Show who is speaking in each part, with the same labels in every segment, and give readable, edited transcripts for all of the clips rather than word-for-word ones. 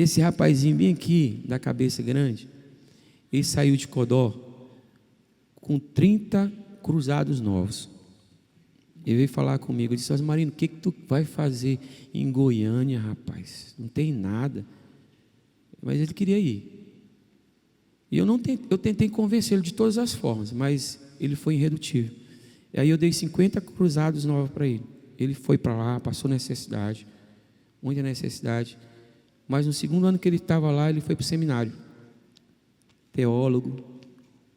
Speaker 1: Esse rapazinho bem aqui, da cabeça grande, ele saiu de Codó com 30 cruzados novos. Ele veio falar comigo, eu disse: Osmarino, o que tu vai fazer em Goiânia, rapaz? Não tem nada. Mas ele queria ir. E eu tentei convencê-lo de todas as formas, mas ele foi irredutível. E aí eu dei 50 cruzados novos para ele. Ele foi para lá, passou necessidade, muita necessidade. Mas no segundo ano que ele estava lá, ele foi para o seminário. Teólogo,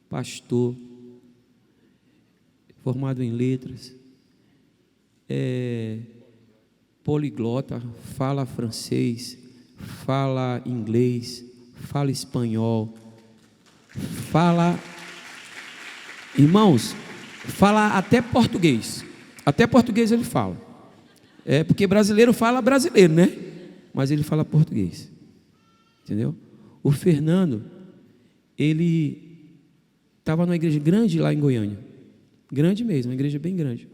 Speaker 1: pastor, formado em letras, poliglota, fala francês, fala inglês, fala espanhol, irmãos, fala até português. Até português ele fala. Porque brasileiro fala brasileiro, né? Mas ele fala português. Entendeu? O Fernando, ele estava numa igreja grande lá em Goiânia. Grande mesmo, uma igreja bem grande.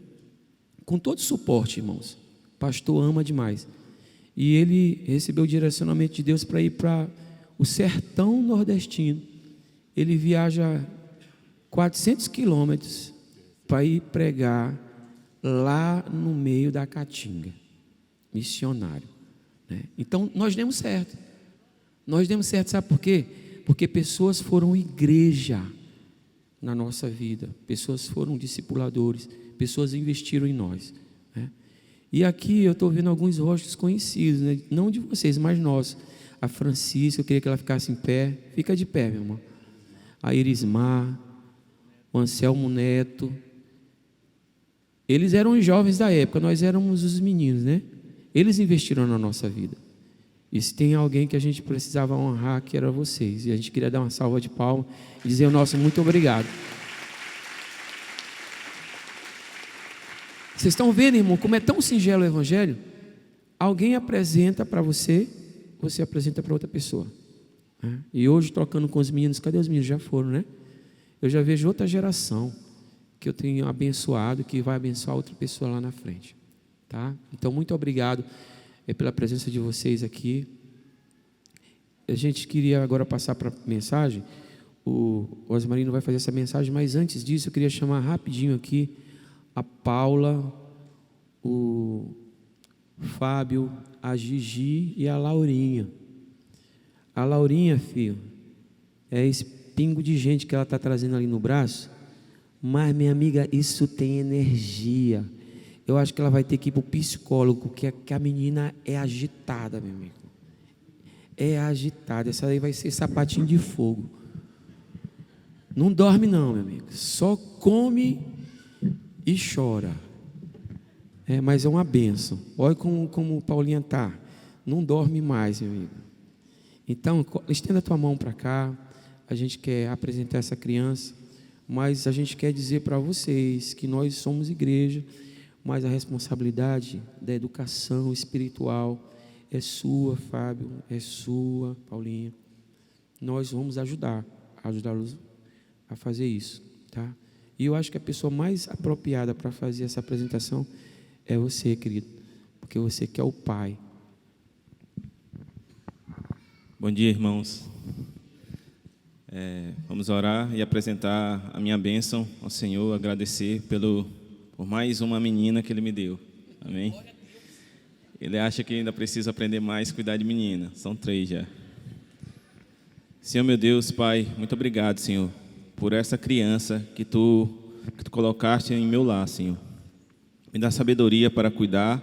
Speaker 1: Com todo suporte, irmãos. O pastor ama demais. E ele recebeu o direcionamento de Deus para ir para o sertão nordestino. Ele viaja 400 quilômetros para ir pregar lá no meio da Caatinga. Missionário. Então nós demos certo. Nós demos certo, sabe por quê? Porque pessoas foram igreja na nossa vida. Pessoas foram discipuladores. Pessoas investiram em nós. E aqui eu estou vendo alguns rostos conhecidos, né? Não de vocês, mas nós. A Francisca, eu queria que ela ficasse em pé. Fica de pé, meu irmão. A Irismar, o Anselmo Neto. Eles eram os jovens da época, nós éramos os meninos, né? Eles investiram na nossa vida. E se tem alguém que a gente precisava honrar, que era vocês. E a gente queria dar uma salva de palmas e dizer o nosso muito obrigado. Vocês estão vendo, irmão, como é tão singelo o Evangelho? Alguém apresenta para você, você apresenta para outra pessoa. E hoje, trocando com os meninos, cadê os meninos? Já foram, né? Eu já vejo outra geração que eu tenho abençoado, que vai abençoar outra pessoa lá na frente. Tá? Então, muito obrigado pela presença de vocês aqui. A gente queria agora passar para a mensagem. O Osmarino vai fazer essa mensagem, mas antes disso eu queria chamar rapidinho aqui a Paula, o Fábio, a Gigi e a Laurinha. A Laurinha, filho, é esse pingo de gente que ela está trazendo ali no braço, mas, minha amiga, isso tem energia. Eu acho que ela vai ter que ir para o psicólogo, que a menina é agitada, meu amigo. É agitada. Essa aí vai ser sapatinho de fogo. Não dorme não, meu amigo. Só come e chora. Mas é uma bênção. Olha como Paulinha está. Não dorme mais, meu amigo. Então, estenda a tua mão para cá. A gente quer apresentar essa criança, mas a gente quer dizer para vocês que nós somos igreja, mas a responsabilidade da educação espiritual é sua, Fábio, é sua, Paulinha. Nós vamos ajudá-los a fazer isso, tá? E eu acho que a pessoa mais apropriada para fazer essa apresentação é você, querido, porque você que é o pai.
Speaker 2: Bom dia, irmãos. Vamos orar e apresentar a minha bênção ao Senhor, agradecer por mais uma menina que Ele me deu. Amém? Ele acha que ainda precisa aprender mais a cuidar de menina. São 3 já. Senhor, meu Deus, Pai, muito obrigado, Senhor, por essa criança que Tu colocaste em meu lar, Senhor. Me dá sabedoria para cuidar,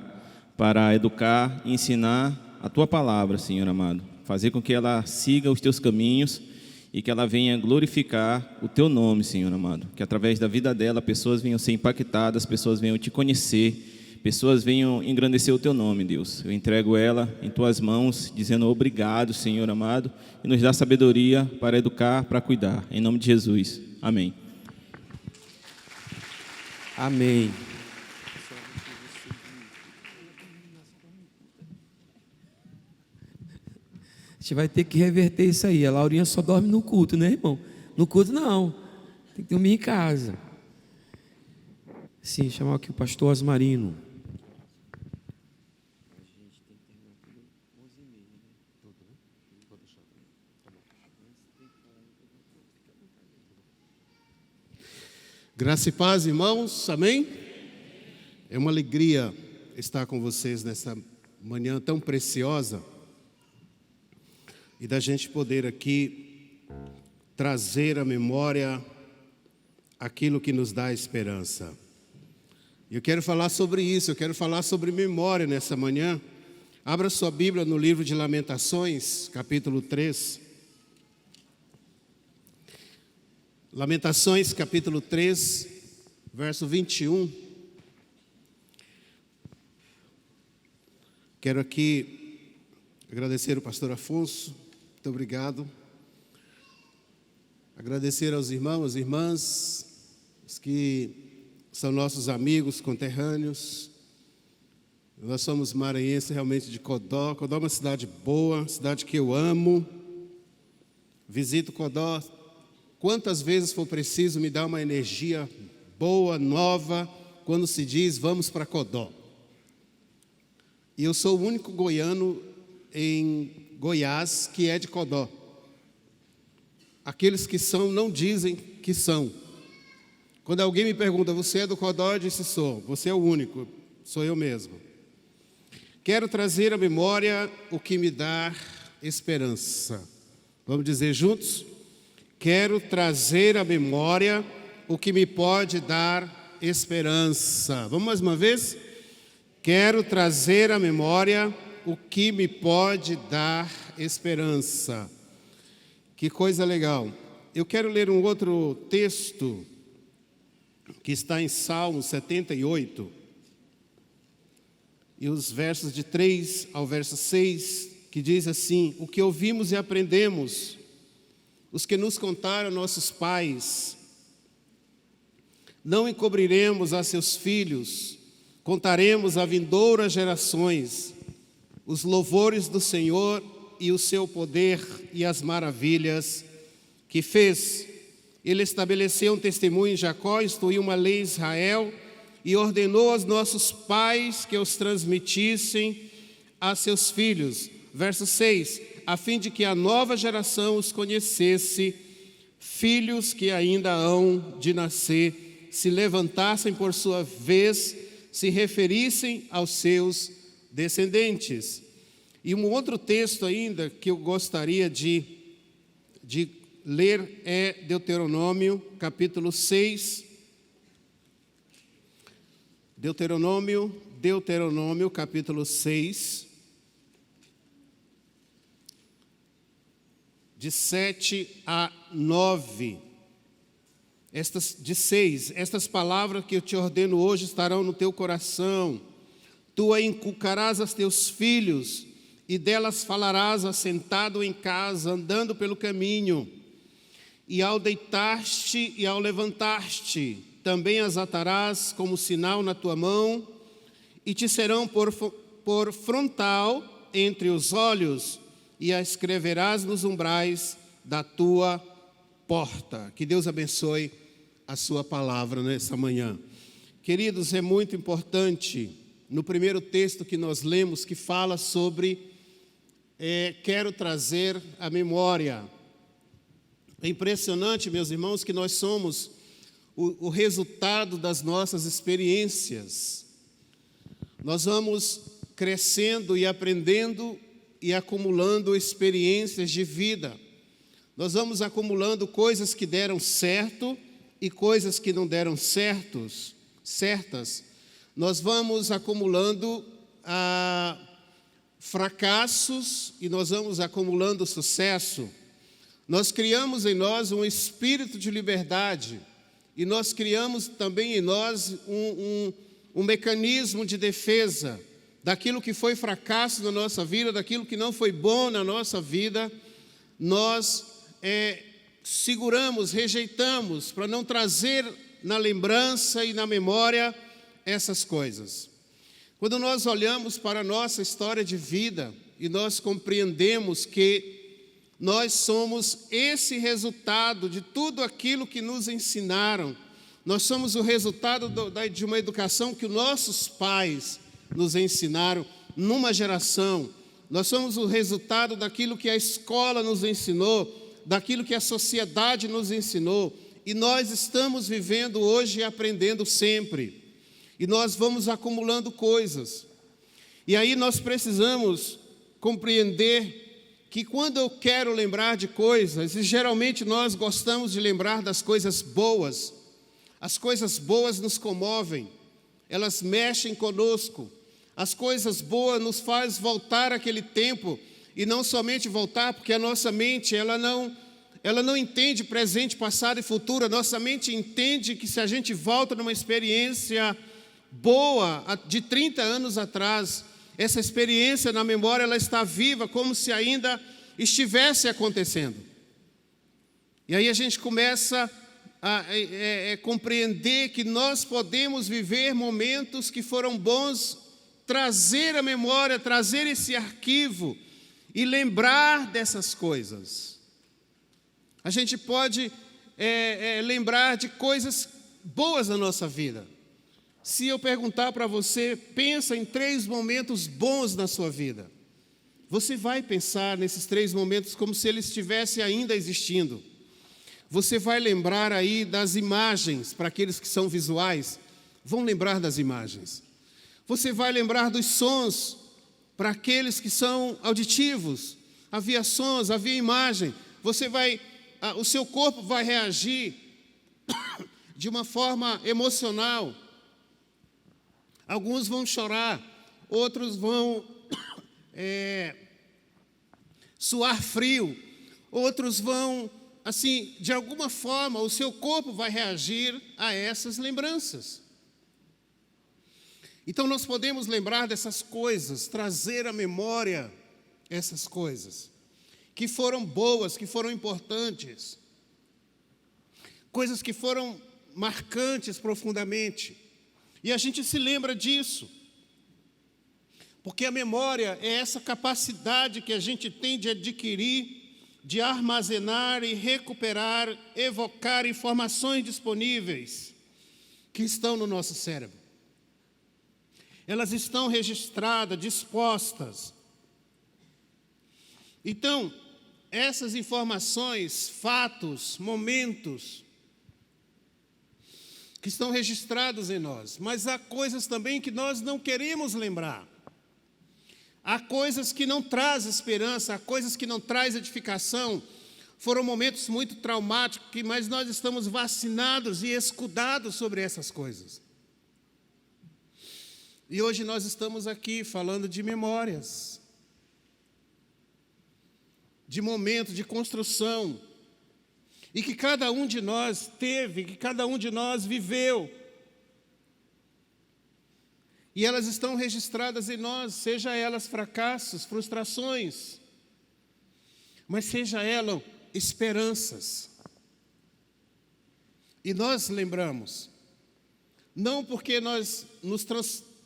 Speaker 2: para educar e ensinar a Tua palavra, Senhor amado. Fazer com que ela siga os Teus caminhos e que ela venha glorificar o Teu nome, Senhor amado. Que através da vida dela, pessoas venham ser impactadas, pessoas venham Te conhecer, pessoas venham engrandecer o Teu nome, Deus. Eu entrego ela em Tuas mãos, dizendo obrigado, Senhor amado, e nos dá sabedoria para educar, para cuidar. Em nome de Jesus. Amém.
Speaker 1: Amém. A gente vai ter que reverter isso aí. A Laurinha só dorme no culto, né, irmão? No culto não. Tem que dormir em casa. Sim, chamar aqui o pastor Osmarino.
Speaker 3: Graça e paz, irmãos, amém? É uma alegria estar com vocês nessa manhã tão preciosa e da gente poder aqui trazer à memória aquilo que nos dá esperança. Eu quero falar sobre isso, eu quero falar sobre memória nessa manhã. Abra sua Bíblia no livro de Lamentações, capítulo 3. Lamentações, capítulo 3, verso 21. Quero aqui agradecer ao pastor Afonso, muito obrigado. Agradecer aos irmãos, irmãs, os que são nossos amigos, conterrâneos. Nós somos maranhenses realmente de Codó. Codó é uma cidade boa, cidade que eu amo. Visito Codó quantas vezes for preciso, me dá uma energia boa, nova, quando se diz vamos para Codó. E eu sou o único goiano em Goiás que é de Codó. Aqueles que são não dizem que são. Quando alguém me pergunta, você é do Codó? Eu disse, sou. Você é o único, sou eu mesmo. Quero trazer à memória o que me dá esperança. Vamos dizer juntos? Quero trazer à memória o que me pode dar esperança. Vamos mais uma vez? Quero trazer à memória o que me pode dar esperança. Que coisa legal. Eu quero ler um outro texto que está em Salmo 78. E os versos de 3 ao verso 6, que diz assim: o que ouvimos e aprendemos, os que nos contaram nossos pais, não encobriremos a seus filhos, contaremos a vindouras gerações os louvores do Senhor e o seu poder e as maravilhas que fez. Ele estabeleceu um testemunho em Jacó, instituiu uma lei em Israel e ordenou aos nossos pais que os transmitissem a seus filhos. Verso 6, a fim de que a nova geração os conhecesse, filhos que ainda hão de nascer, se levantassem por sua vez, se referissem aos seus descendentes. E um outro texto ainda que eu gostaria de ler é Deuteronômio, capítulo 6. Deuteronômio, capítulo 6. De 7 a 9, estas palavras que eu te ordeno hoje estarão no teu coração, tu a inculcarás aos teus filhos, e delas falarás assentado em casa, andando pelo caminho, e ao deitar-te e ao levantar-te, também as atarás como sinal na tua mão, e te serão por frontal entre os olhos, e a escreverás nos umbrais da tua porta. Que Deus abençoe a sua palavra nessa manhã. Queridos, é muito importante, no primeiro texto que nós lemos, que fala sobre, quero trazer à memória. É impressionante, meus irmãos, que nós somos o resultado das nossas experiências. Nós vamos crescendo e aprendendo e acumulando experiências de vida. Nós vamos acumulando coisas que deram certo e coisas que não deram certas. Nós vamos acumulando fracassos e nós vamos acumulando sucesso. Nós criamos em nós um espírito de liberdade e nós criamos também em nós um mecanismo de defesa daquilo que foi fracasso na nossa vida, daquilo que não foi bom na nossa vida. Nós seguramos, rejeitamos, para não trazer na lembrança e na memória essas coisas. Quando nós olhamos para a nossa história de vida e nós compreendemos que nós somos esse resultado de tudo aquilo que nos ensinaram, nós somos o resultado de uma educação que os nossos pais nos ensinaram numa geração. Nós somos o resultado daquilo que a escola nos ensinou, daquilo que a sociedade nos ensinou. e nós estamos vivendo hoje e aprendendo sempre. E nós vamos acumulando coisas. E aí nós precisamos compreender que quando eu quero lembrar de coisas, e geralmente nós gostamos de lembrar das coisas boas, as coisas boas nos comovem, elas mexem conosco, as coisas boas nos fazem voltar àquele tempo, e não somente voltar, porque a nossa mente, ela não entende presente, passado e futuro. A nossa mente entende que se a gente volta numa experiência boa de 30 anos atrás, essa experiência na memória, ela está viva, como se ainda estivesse acontecendo. E aí a gente começa a compreender que nós podemos viver momentos que foram bons, trazer a memória, trazer esse arquivo e lembrar dessas coisas. A gente pode lembrar de coisas boas na nossa vida. Se eu perguntar para você, pensa em 3 momentos bons na sua vida. Você vai pensar nesses 3 momentos como se eles estivessem ainda existindo. Você vai lembrar aí das imagens, para aqueles que são visuais, vão lembrar das imagens. Você vai lembrar dos sons, para aqueles que são auditivos. Havia sons, havia imagem. O seu corpo vai reagir de uma forma emocional. Alguns vão chorar, outros vão suar frio, outros vão, assim, de alguma forma, o seu corpo vai reagir a essas lembranças. Então nós podemos lembrar dessas coisas, trazer à memória essas coisas, que foram boas, que foram importantes, coisas que foram marcantes profundamente. E a gente se lembra disso, porque a memória é essa capacidade que a gente tem de adquirir, de armazenar e recuperar, evocar informações disponíveis que estão no nosso cérebro. Elas estão registradas, dispostas. Então, essas informações, fatos, momentos, que estão registrados em nós, mas há coisas também que nós não queremos lembrar. Há coisas que não trazem esperança, há coisas que não trazem edificação. Foram momentos muito traumáticos, mas nós estamos vacinados e escudados sobre essas coisas. E hoje nós estamos aqui falando de memórias, de momentos de construção, e que cada um de nós teve, que cada um de nós viveu. E elas estão registradas em nós, seja elas fracassos, frustrações, mas seja elas esperanças. E nós lembramos, não porque nós nos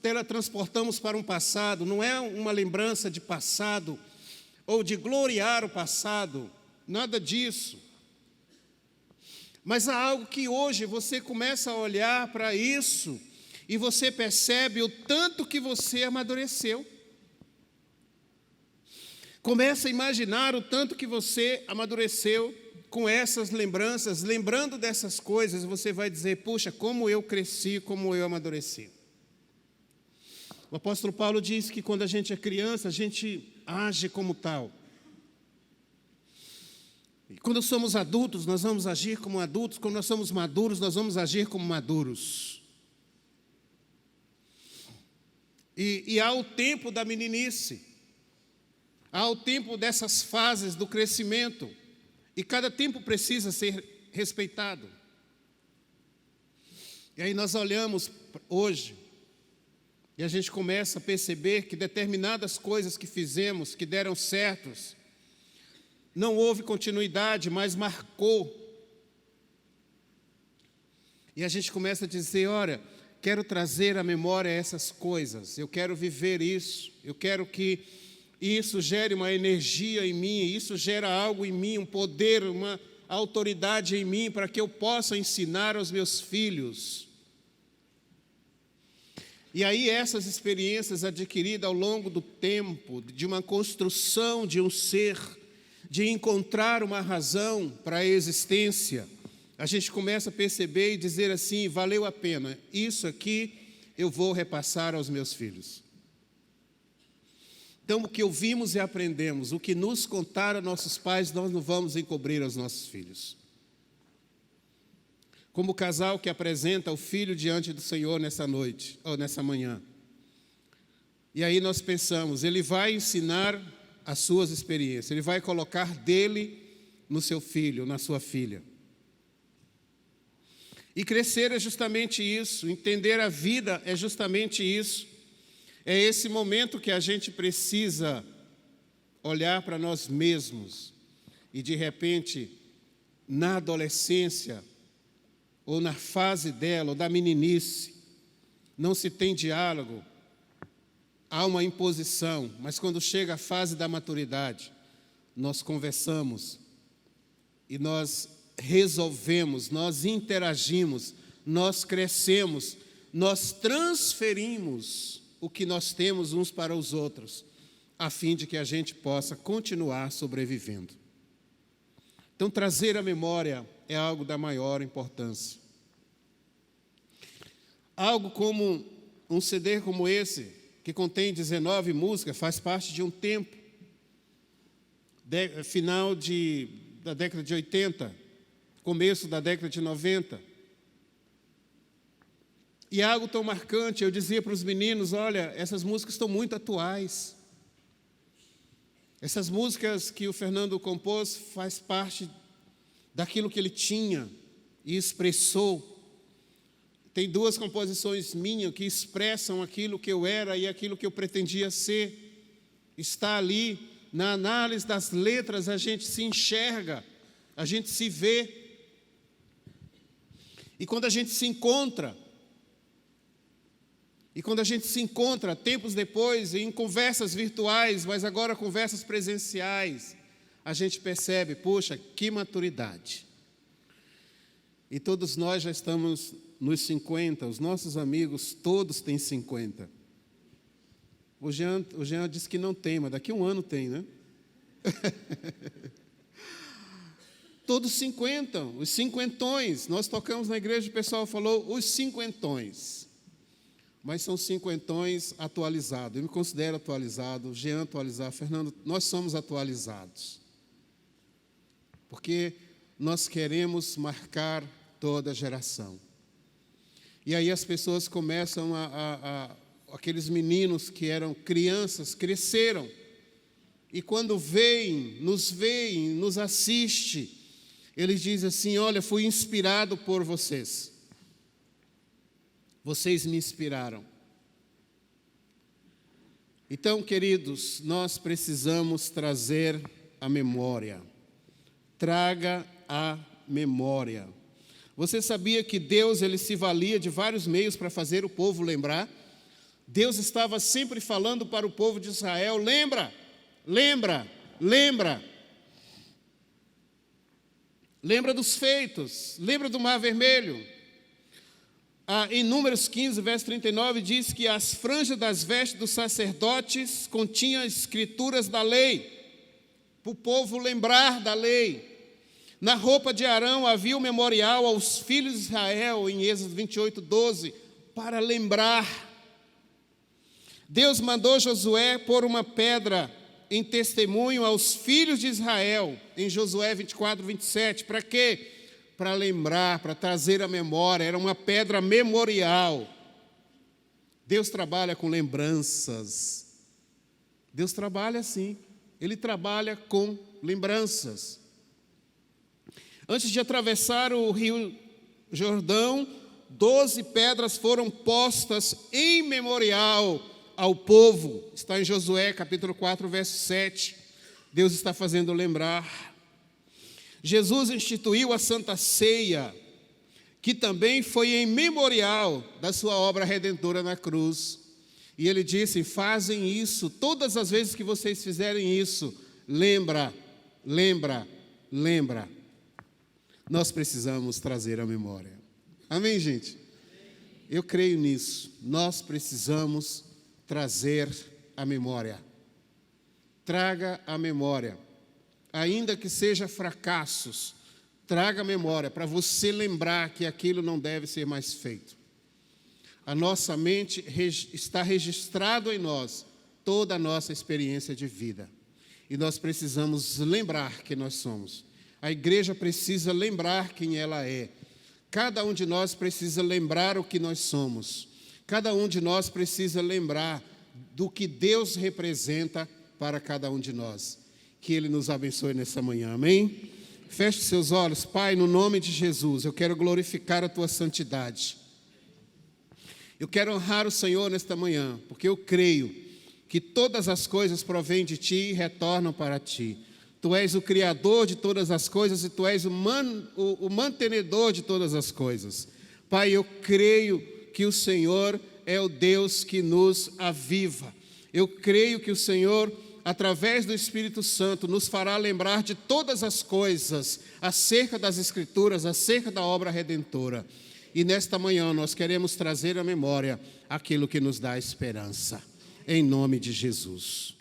Speaker 3: teletransportamos para um passado, não é uma lembrança de passado, ou de gloriar o passado, nada disso. Mas há algo que hoje você começa a olhar para isso e você percebe o tanto que você amadureceu. Começa a imaginar o tanto que você amadureceu com essas lembranças, lembrando dessas coisas, você vai dizer, puxa, como eu cresci, como eu amadureci. O apóstolo Paulo diz que quando a gente é criança, a gente age como tal. E quando somos adultos, nós vamos agir como adultos. Quando nós somos maduros, nós vamos agir como maduros. E há o tempo da meninice. Há o tempo dessas fases do crescimento. E cada tempo precisa ser respeitado. E aí nós olhamos hoje, e a gente começa a perceber que determinadas coisas que fizemos, que deram certos, não houve continuidade, mas marcou. E a gente começa a dizer, olha, quero trazer à memória essas coisas, eu quero viver isso, eu quero que isso gere uma energia em mim, isso gera algo em mim, um poder, uma autoridade em mim, para que eu possa ensinar aos meus filhos. E aí essas experiências adquiridas ao longo do tempo, de uma construção de um ser, de encontrar uma razão para a existência, a gente começa a perceber e dizer assim: valeu a pena, isso aqui eu vou repassar aos meus filhos. Então, o que ouvimos e aprendemos, o que nos contaram nossos pais, nós não vamos encobrir aos nossos filhos. Como o casal que apresenta o filho diante do Senhor nessa noite, ou nessa manhã. E aí nós pensamos, ele vai ensinar as suas experiências, ele vai colocar dele no seu filho, na sua filha. E crescer é justamente isso, entender a vida é justamente isso. É esse momento que a gente precisa olhar para nós mesmos e, de repente, na adolescência, ou na fase dela, ou da meninice, não se tem diálogo, há uma imposição, mas quando chega a fase da maturidade, nós conversamos e nós resolvemos, nós interagimos, nós crescemos, nós transferimos o que nós temos uns para os outros, a fim de que a gente possa continuar sobrevivendo. Então, trazer a memória é algo da maior importância. Algo como um CD como esse, que contém 19 músicas, faz parte de um tempo, final da década de 80, começo da década de 90. E algo tão marcante, eu dizia para os meninos, olha, essas músicas estão muito atuais. Essas músicas que o Fernando compôs faz parte daquilo que ele tinha e expressou. Tem 2 composições minhas que expressam aquilo que eu era e aquilo que eu pretendia ser. Está ali, na análise das letras, a gente se enxerga, a gente se vê. E quando a gente se encontra, tempos depois, em conversas virtuais, mas agora conversas presenciais, a gente percebe, poxa, que maturidade. E todos nós já estamos nos 50, os nossos amigos todos têm 50. O Jean disse que não tem, mas daqui a um ano tem, né? Todos 50, os cinquentões. Nós tocamos na igreja, o pessoal falou os cinquentões. Mas são cinquentões atualizados. Eu me considero atualizado, o Jean atualizado, Fernando, nós somos atualizados. Porque nós queremos marcar toda a geração. E aí as pessoas começam aqueles meninos que eram crianças, cresceram. E quando veem, nos assiste, eles dizem assim, olha, fui inspirado por vocês. Vocês me inspiraram. Então, queridos, nós precisamos trazer a memória. Traga a memória. Você sabia que Deus ele se valia de vários meios para fazer o povo lembrar? Deus estava sempre falando para o povo de Israel, lembra, lembra, lembra. Lembra dos feitos, lembra do Mar Vermelho. Em Números 15, verso 39, diz que as franjas das vestes dos sacerdotes continham escrituras da lei, para o povo lembrar da lei. Na roupa de Arão havia o memorial aos filhos de Israel, em Êxodo 28, 12, para lembrar. Deus mandou Josué pôr uma pedra em testemunho aos filhos de Israel, em Josué 24, 27, para quê? Para lembrar, para trazer a memória, era uma pedra memorial. Deus trabalha com lembranças. Deus trabalha assim, Ele trabalha com lembranças. Antes de atravessar o rio Jordão, 12 pedras foram postas em memorial ao povo. Está em Josué capítulo 4, verso 7. Deus está fazendo lembrar. Jesus instituiu a Santa Ceia, que também foi em memorial da sua obra redentora na cruz. E ele disse, fazem isso, todas as vezes que vocês fizerem isso, lembra, lembra, lembra. Nós precisamos trazer a memória. Amém, gente? Eu creio nisso. Nós precisamos trazer a memória. Traga a memória. Ainda que seja fracassos, traga memória para você lembrar que aquilo não deve ser mais feito. A nossa mente está registrado em nós toda a nossa experiência de vida. E nós precisamos lembrar quem nós somos. A igreja precisa lembrar quem ela é. Cada um de nós precisa lembrar o que nós somos. Cada um de nós precisa lembrar do que Deus representa para cada um de nós. Que Ele nos abençoe nessa manhã, amém? Feche seus olhos. Pai, no nome de Jesus, eu quero glorificar a Tua santidade. Eu quero honrar o Senhor nesta manhã, porque eu creio que todas as coisas provêm de Ti e retornam para Ti. Tu és o Criador de todas as coisas e Tu és o mantenedor de todas as coisas. Pai, eu creio que o Senhor é o Deus que nos aviva. Eu creio que o Senhor, através do Espírito Santo, nos fará lembrar de todas as coisas acerca das Escrituras, acerca da obra redentora. E nesta manhã nós queremos trazer à memória aquilo que nos dá esperança. Em nome de Jesus.